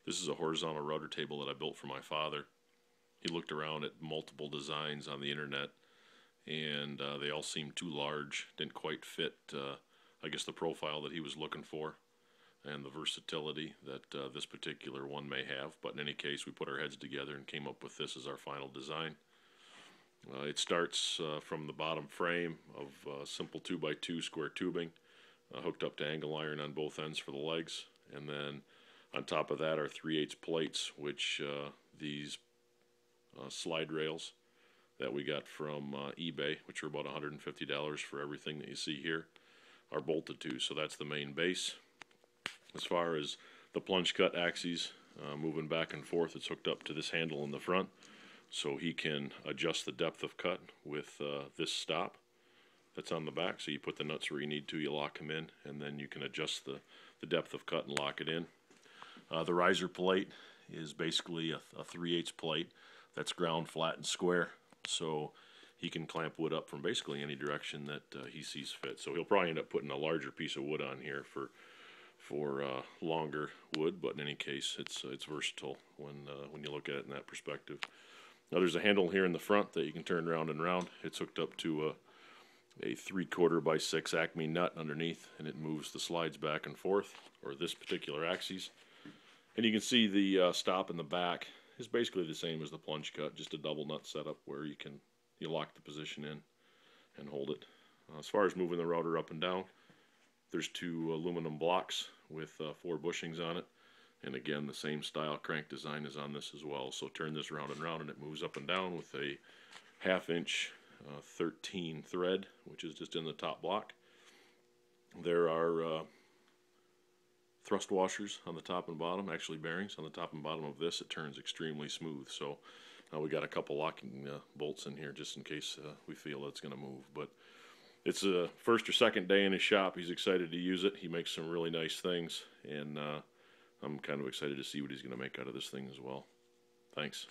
This is a horizontal router table that I built for my father. He looked around at multiple designs on the internet, and they all seemed too large, didn't quite fit, I guess, the profile that he was looking for and the versatility that this particular one may have. But in any case, we put our heads together and came up with this as our final design. It starts from the bottom frame of simple 2x2 square tubing, hooked up to angle iron on both ends for the legs, and then on top of that are 3/8 plates, which these slide rails that we got from eBay, which are about $150 for everything that you see here, are bolted to. So that's the main base. As far as the plunge cut axes moving back and forth, it's hooked up to this handle in the front, so he can adjust the depth of cut with this stop that's on the back. So you put the nuts where you need to, you lock them in, and then you can adjust the depth of cut and lock it in. The riser plate is basically a 3/8 plate that's ground flat and square, so he can clamp wood up from basically any direction that he sees fit. So he'll probably end up putting a larger piece of wood on here for longer wood, but in any case, it's versatile when you look at it in that perspective. Now there's a handle here in the front that you can turn round and round. It's hooked up to a 3/4 by 6 Acme nut underneath, and it moves the slides back and forth, or this particular axis. And you can see the stop in the back is basically the same as the plunge cut, just a double nut setup where you lock the position in and hold it. As far as moving the router up and down, there's 2 aluminum blocks with 4 bushings on it, and again the same style crank design is on this as well. So turn this round and round and it moves up and down with a 1/2 inch 13 thread, which is just in the top block. There are thrust washers on the top and bottom, actually bearings on the top and bottom of this. It turns extremely smooth, so we got a couple locking bolts in here just in case we feel it's going to move. But it's a first or second day in his shop. He's excited to use it. He makes some really nice things, and I'm kind of excited to see what he's going to make out of this thing as well. Thanks.